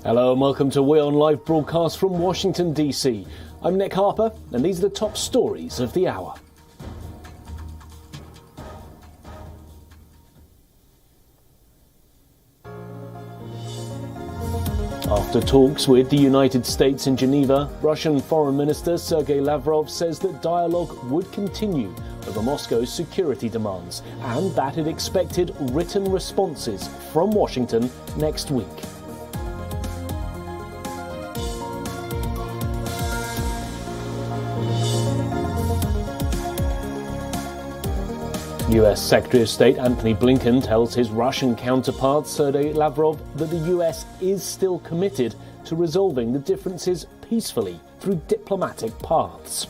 Hello and welcome to WION Live Broadcast from Washington, D.C. I'm Nick Harper, and these are the top stories of the hour. After talks with the United States in Geneva, Russian Foreign Minister Sergei Lavrov says that dialogue would continue over Moscow's security demands and that it expected written responses from Washington next week. US Secretary of State Antony Blinken tells his Russian counterpart Sergei Lavrov that the US is still committed to resolving the differences peacefully through diplomatic paths.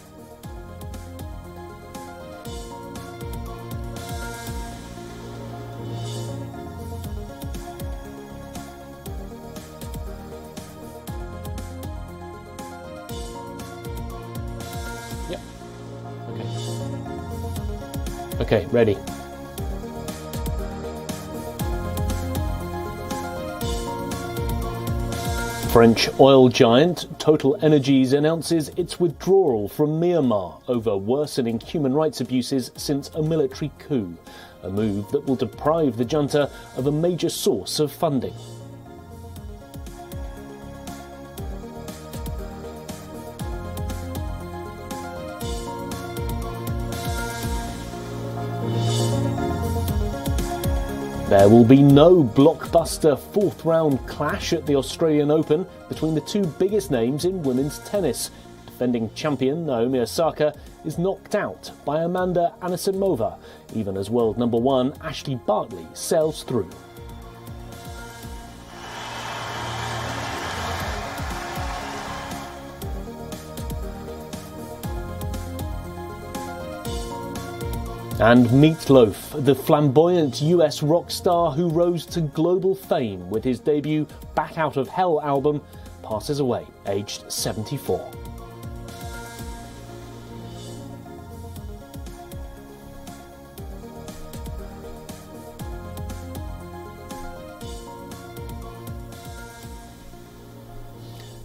Okay, ready. French oil giant Total Energies announces its withdrawal from Myanmar over worsening human rights abuses since a military coup, a move that will deprive the junta of a major source of funding. There will be no blockbuster fourth-round clash at the Australian Open between the two biggest names in women's tennis. Defending champion Naomi Osaka is knocked out by Amanda Anisimova, even as world number one Ashley Bartley sails through. And Meatloaf, the flamboyant US rock star who rose to global fame with his debut Back Out of Hell album, passes away, aged 74.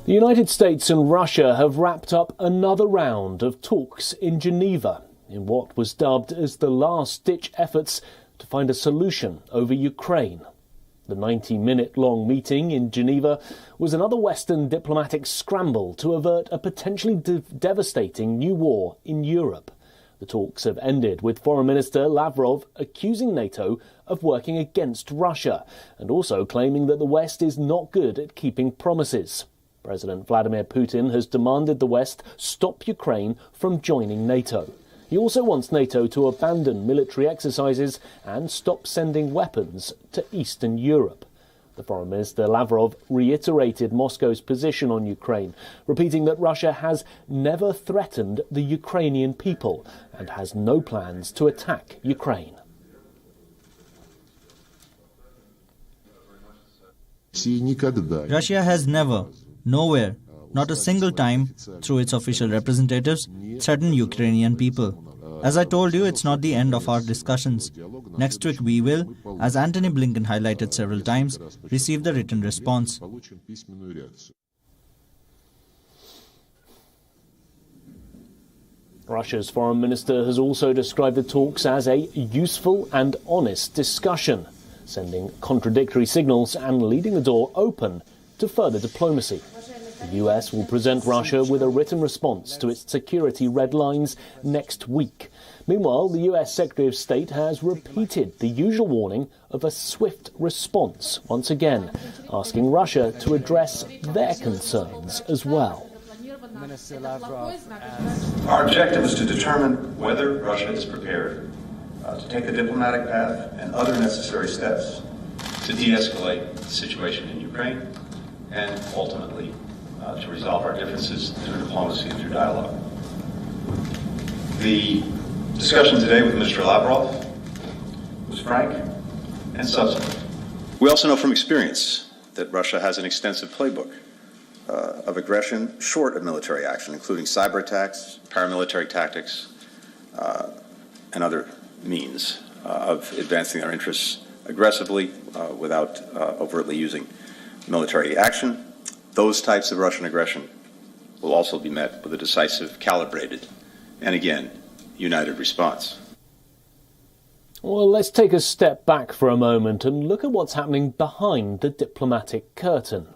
The United States and Russia have wrapped up another round of talks in Geneva, in what was dubbed as the last-ditch efforts to find a solution over Ukraine. The 90-minute-long meeting in Geneva was another Western diplomatic scramble to avert a potentially devastating new war in Europe. The talks have ended with Foreign Minister Lavrov accusing NATO of working against Russia and also claiming that the West is not good at keeping promises. President Vladimir Putin has demanded the West stop Ukraine from joining NATO. He also wants NATO to abandon military exercises and stop sending weapons to Eastern Europe. The Foreign Minister Lavrov reiterated Moscow's position on Ukraine, repeating that Russia has never threatened the Ukrainian people and has no plans to attack Ukraine. Russia has never, nowhere, not a single time, through its official representatives, threatened Ukrainian people. As I told you, it's not the end of our discussions. Next week we will, as Antony Blinken highlighted several times, receive the written response. Russia's foreign minister has also described the talks as a useful and honest discussion, sending contradictory signals and leaving the door open to further diplomacy. The US will present Russia with a written response to its security red lines next week. Meanwhile, the US Secretary of State has repeated the usual warning of a swift response, once again, asking Russia to address their concerns as well. Our objective is to determine whether Russia is prepared to take the diplomatic path and other necessary steps to de-escalate the situation in Ukraine and ultimately to resolve our differences through diplomacy and through dialogue. The discussion today with Mr. Lavrov was frank and substantive. We also know from experience that Russia has an extensive playbook of aggression short of military action, including cyber attacks, paramilitary tactics, and other means of advancing their interests aggressively without overtly using military action those types of Russian aggression will also be met with a decisive, calibrated, and again, united response. Well, let's take a step back for a moment and look at what's happening behind the diplomatic curtain.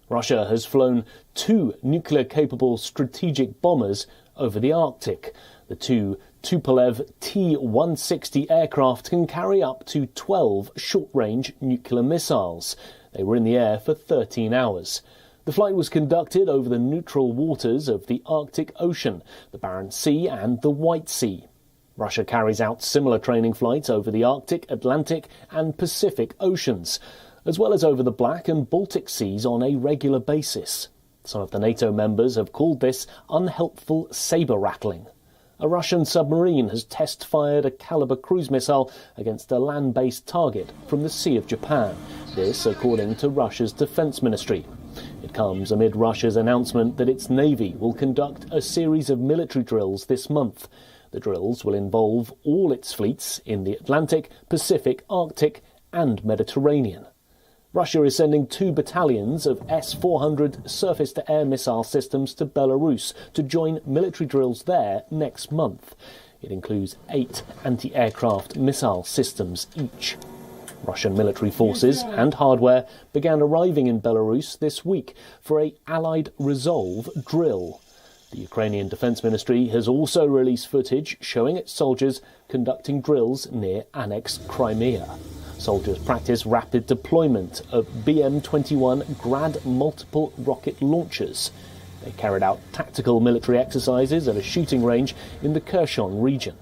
Russia has flown 2 nuclear-capable strategic bombers over the Arctic. The 2 Tupolev T-160 aircraft can carry up to 12 short-range nuclear missiles. They were in the air for 13 hours. The flight was conducted over the neutral waters of the Arctic Ocean, the Barents Sea and the White Sea. Russia carries out similar training flights over the Arctic, Atlantic and Pacific Oceans, as well as over the Black and Baltic Seas on a regular basis. Some of the NATO members have called this unhelpful sabre-rattling. A Russian submarine has test-fired a Caliber cruise missile against a land-based target from the Sea of Japan. This, according to Russia's defense ministry. It comes amid Russia's announcement that its navy will conduct a series of military drills this month. The drills will involve all its fleets in the Atlantic, Pacific, Arctic and Mediterranean. Russia is sending 2 battalions of S-400 surface-to-air missile systems to Belarus to join military drills there next month. It includes 8 anti-aircraft missile systems each. Russian military forces and hardware began arriving in Belarus this week for an Allied Resolve drill. The Ukrainian Defense Ministry has also released footage showing its soldiers conducting drills near annexed Crimea. Soldiers practice rapid deployment of BM-21 Grad multiple rocket launchers. They carried out tactical military exercises at a shooting range in the Kherson region.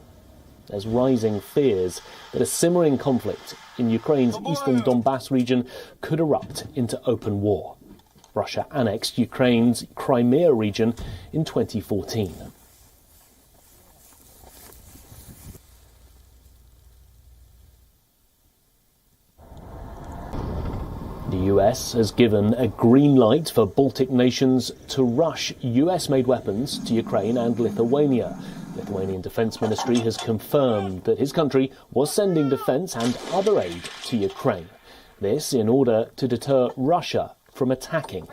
There's rising fears that a simmering conflict in Ukraine's eastern Donbass region could erupt into open war. Russia annexed Ukraine's Crimea region in 2014. The US has given a green light for Baltic nations to rush US-made weapons to Ukraine and Lithuania. Lithuanian Defense Ministry has confirmed that his country was sending defense and other aid to Ukraine. This in order to deter Russia from attacking.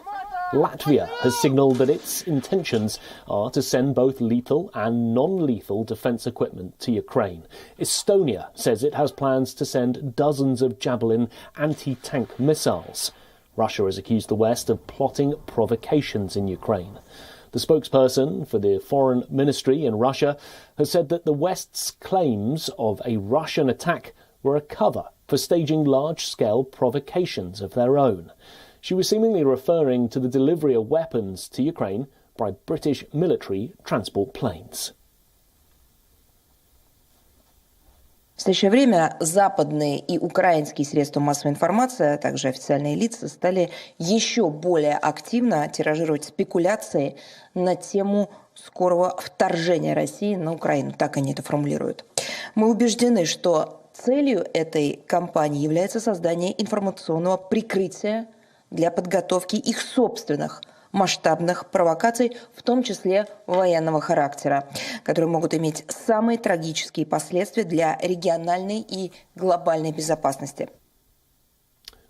Latvia has signalled that its intentions are to send both lethal and non-lethal defence equipment to Ukraine. Estonia says it has plans to send dozens of Javelin anti-tank missiles. Russia has accused the West of plotting provocations in Ukraine. The spokesperson for the Foreign Ministry in Russia has said that the West's claims of a Russian attack were a cover for staging large-scale provocations of their own. She was seemingly referring to the delivery of weapons to Ukraine by British military transport planes. В настоящее время западные и украинские средства массовой информации, а также официальные лица стали еще более активно тиражировать спекуляции на тему скорого вторжения России на Украину. Так они это формулируют. Мы убеждены, что целью этой кампании является создание информационного прикрытия для подготовки их собственных масштабных провокаций, в том числе военного характера, которые могут иметь самые трагические последствия для региональной и глобальной безопасности.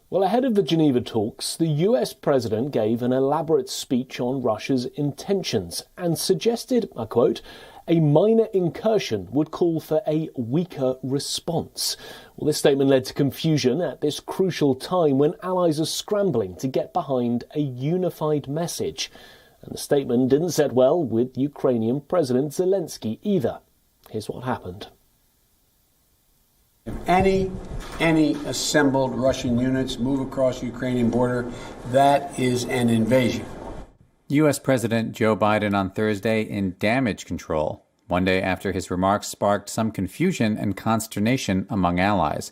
Well, ahead of the Geneva talks, the US president gave an elaborate speech on Russia's intentions and suggested, I quote, a minor incursion would call for a weaker response. Well, this statement led to confusion at this crucial time when allies are scrambling to get behind a unified message. And the statement didn't set well with Ukrainian President Zelensky either. Here's what happened. If any assembled Russian units move across the Ukrainian border, that is an invasion. U.S. President Joe Biden on Thursday in damage control, one day after his remarks sparked some confusion and consternation among allies.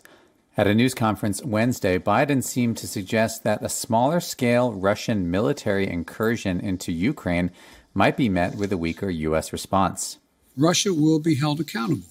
At a news conference Wednesday, Biden seemed to suggest that a smaller-scale Russian military incursion into Ukraine might be met with a weaker U.S. response. Russia will be held accountable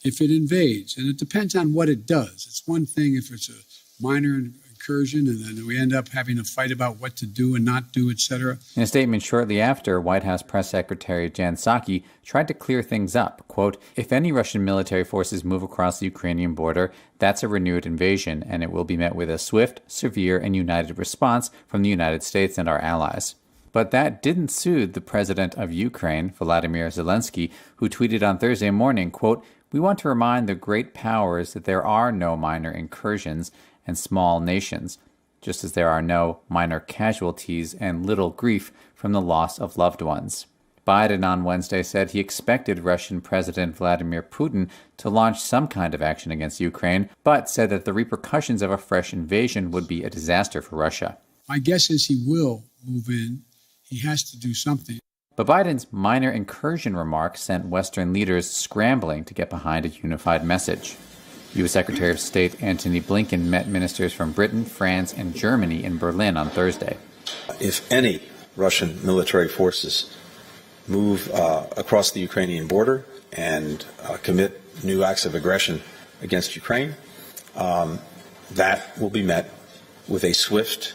if it invades, and it depends on what it does. It's one thing if it's a minor incursion, and then we end up having a fight about what to do and not do, etc. In a statement shortly after, White House Press Secretary Jen Psaki tried to clear things up. Quote, "If any Russian military forces move across the Ukrainian border, that's a renewed invasion, and it will be met with a swift, severe, and united response from the United States and our allies." But that didn't soothe the president of Ukraine, Volodymyr Zelensky, who tweeted on Thursday morning, quote, "We want to remind the great powers that there are no minor incursions and small nations, just as there are no minor casualties and little grief from the loss of loved ones." Biden on Wednesday said he expected Russian President Vladimir Putin to launch some kind of action against Ukraine, but said that the repercussions of a fresh invasion would be a disaster for Russia. My guess is he will move in. He has to do something. But Biden's minor incursion remarks sent Western leaders scrambling to get behind a unified message. U.S. Secretary of State Antony Blinken met ministers from Britain, France, and Germany in Berlin on Thursday. If any Russian military forces move across the Ukrainian border and commit new acts of aggression against Ukraine, that will be met with a swift,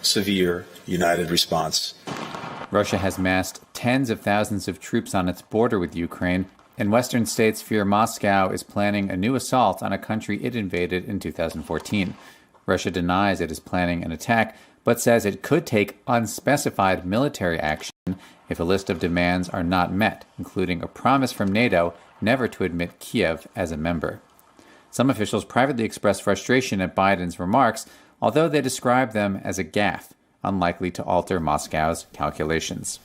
severe, united response. Russia has massed tens of thousands of troops on its border with Ukraine, and Western states fear Moscow is planning a new assault on a country it invaded in 2014. Russia denies it is planning an attack, but says it could take unspecified military action if a list of demands are not met, including a promise from NATO never to admit Kiev as a member. Some officials privately expressed frustration at Biden's remarks, although they describe them as a gaffe, unlikely to alter Moscow's calculations.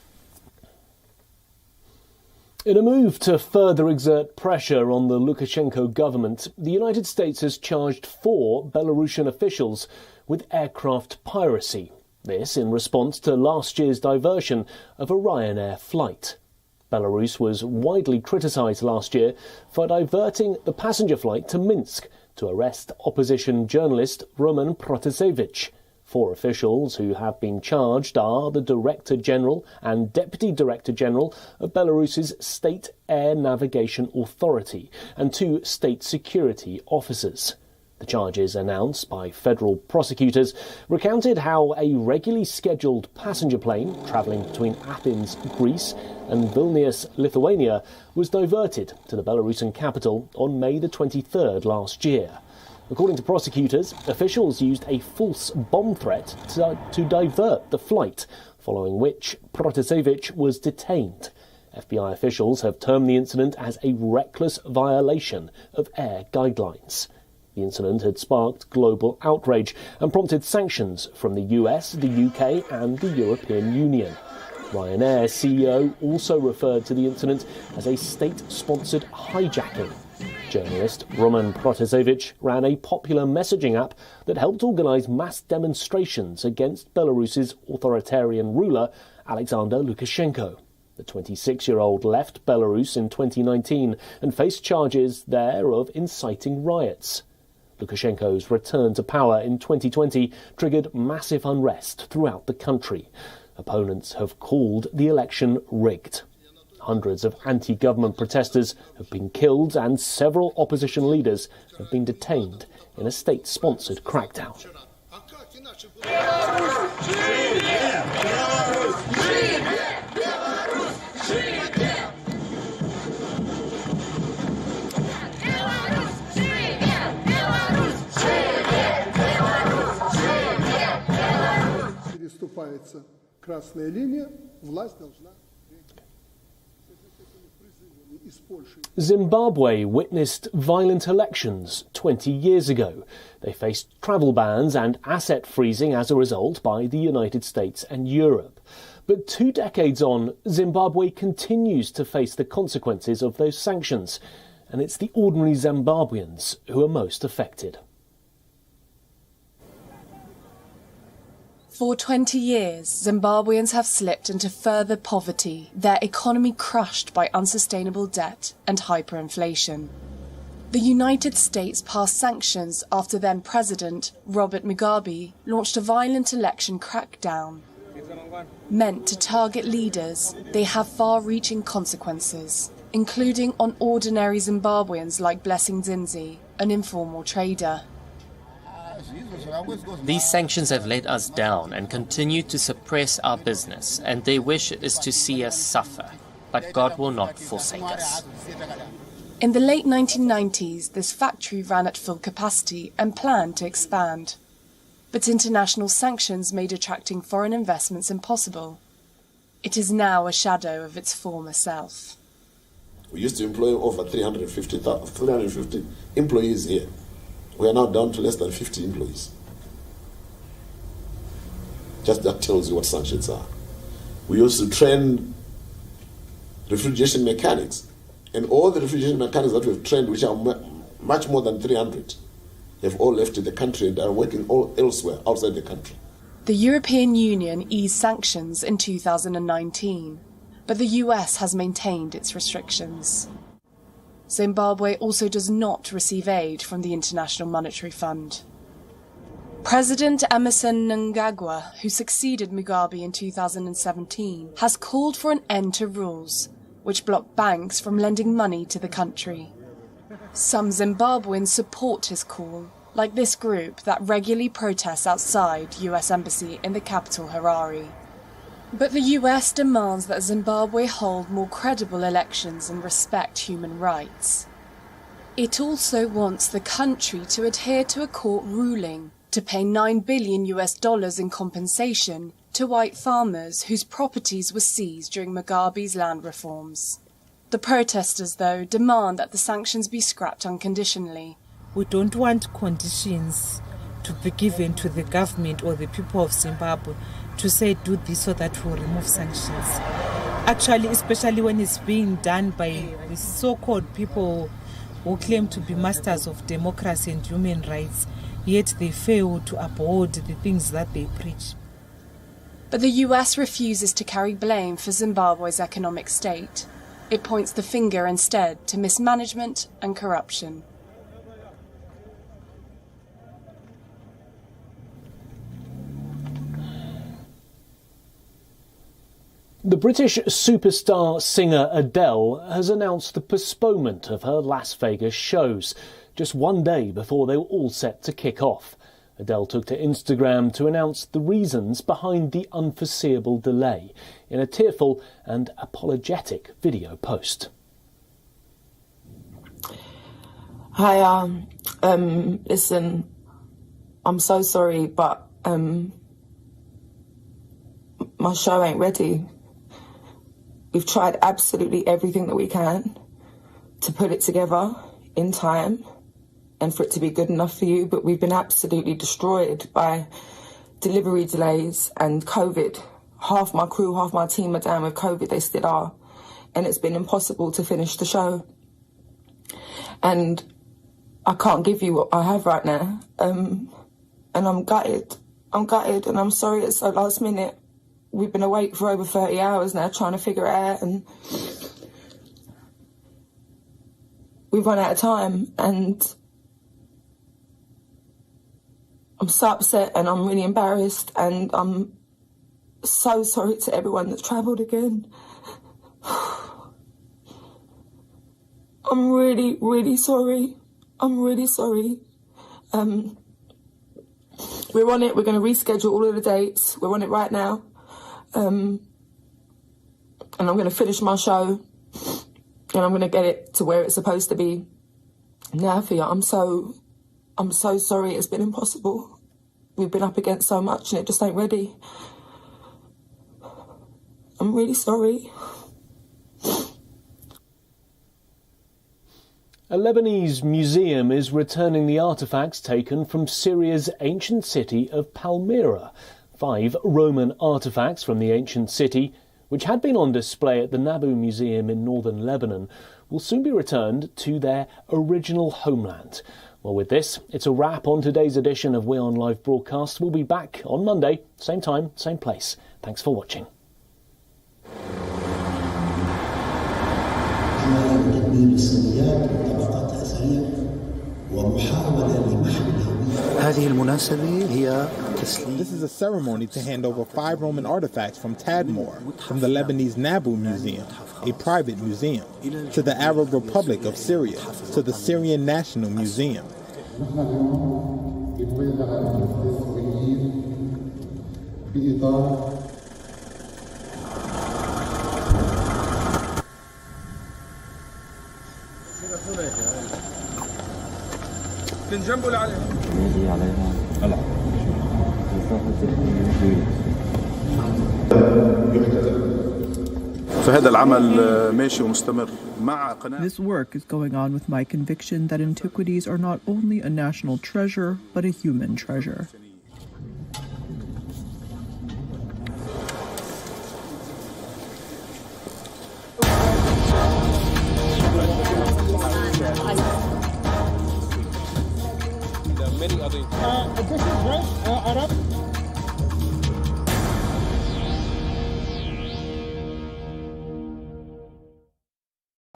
In a move to further exert pressure on the Lukashenko government, the United States has charged 4 Belarusian officials with aircraft piracy. This in response to last year's diversion of a Ryanair flight. Belarus was widely criticised last year for diverting the passenger flight to Minsk to arrest opposition journalist Roman Protasevich. 4 officials who have been charged are the Director General and Deputy Director General of Belarus's State Air Navigation Authority and 2 state security officers. The charges announced by federal prosecutors recounted how a regularly scheduled passenger plane travelling between Athens, Greece and Vilnius, Lithuania was diverted to the Belarusian capital on May the 23rd last year. According to prosecutors, officials used a false bomb threat to divert the flight, following which Protasevich was detained. FBI officials have termed the incident as a reckless violation of air guidelines. The incident had sparked global outrage and prompted sanctions from the US, the UK and the European Union. Ryanair CEO also referred to the incident as a state-sponsored hijacking. Journalist Roman Protasevich ran a popular messaging app that helped organise mass demonstrations against Belarus's authoritarian ruler, Alexander Lukashenko. The 26-year-old left Belarus in 2019 and faced charges there of inciting riots. Lukashenko's return to power in 2020 triggered massive unrest throughout the country. Opponents have called the election rigged. Hundreds of anti-government protesters have been killed and several opposition leaders have been detained in a state-sponsored crackdown. Красная линия, власть должна. Zimbabwe witnessed violent elections 20 years ago. They faced travel bans and asset freezing as a result by the United States and Europe. But 2 decades on, Zimbabwe continues to face the consequences of those sanctions, and it's the ordinary Zimbabweans who are most affected. For 20 years, Zimbabweans have slipped into further poverty, their economy crushed by unsustainable debt and hyperinflation. The United States passed sanctions after then-President Robert Mugabe launched a violent election crackdown. Meant to target leaders, they have far-reaching consequences, including on ordinary Zimbabweans like Blessing Zinzi, an informal trader. These sanctions have let us down and continue to suppress our business, and their wish is to see us suffer. But God will not forsake us. In the late 1990s, this factory ran at full capacity and planned to expand. But international sanctions made attracting foreign investments impossible. It is now a shadow of its former self. We used to employ over 350 employees here. We are now down to less than 50 employees. Just that tells you what sanctions are. We used to train refrigeration mechanics, and all the refrigeration mechanics that we've trained, which are much more than 300, have all left the country and are working all elsewhere outside the country. The European Union eased sanctions in 2019, but the US has maintained its restrictions. Zimbabwe also does not receive aid from the International Monetary Fund. President Emmerson Mnangagwa, who succeeded Mugabe in 2017, has called for an end to rules which block banks from lending money to the country. Some Zimbabweans support his call, like this group that regularly protests outside US Embassy in the capital Harare. But the US demands that Zimbabwe hold more credible elections and respect human rights. It also wants the country to adhere to a court ruling to pay $9 billion in compensation to white farmers whose properties were seized during Mugabe's land reforms. The protesters, though, demand that the sanctions be scrapped unconditionally. We don't want conditions to be given to the government or the people of Zimbabwe to say do this so that we'll remove sanctions. Actually, especially when it's being done by the so-called people who claim to be masters of democracy and human rights, yet they fail to uphold the things that they preach. But the US refuses to carry blame for Zimbabwe's economic state. It points the finger instead to mismanagement and corruption. The British superstar singer Adele has announced the postponement of her Las Vegas shows, just one day before they were all set to kick off. Adele took to Instagram to announce the reasons behind the unforeseeable delay in a tearful and apologetic video post. Hi, listen, I'm so sorry, but my show ain't ready. We've tried absolutely everything that we can to put it together in time and for it to be good enough for you, but we've been absolutely destroyed by delivery delays and COVID. Half my crew, half my team are down with COVID, they still are. And it's been impossible to finish the show. And I can't give you what I have right now. And I'm gutted. And I'm sorry it's so last minute. We've been awake for over 30 hours now trying to figure it out, and we've run out of time, and I'm so upset and I'm really embarrassed, and I'm so sorry to everyone that's travelled again. I'm really, really sorry. I'm really sorry. We're on it. We're going to reschedule all of the dates. We're on it right now. And I'm going to finish my show, and I'm going to get it to where it's supposed to be. Now for you, I'm so sorry. It's been impossible. We've been up against so much, and it just ain't ready. I'm really sorry. A Lebanese museum is returning the artefacts taken from Syria's ancient city of Palmyra. 5 Roman artefacts from the ancient city, which had been on display at the Nabu Museum in northern Lebanon, will soon be returned to their original homeland. Well, with this, it's a wrap on today's edition of WION Live Broadcast. We'll be back on Monday, same time, same place. Thanks for watching. This is a ceremony to hand over 5 Roman artifacts from Tadmor, from the Lebanese Nabu Museum, a private museum, to the Arab Republic of Syria, to the Syrian National Museum. This work is going on with my conviction that antiquities are not only a national treasure, but a human treasure. Many other. This is right, Arab.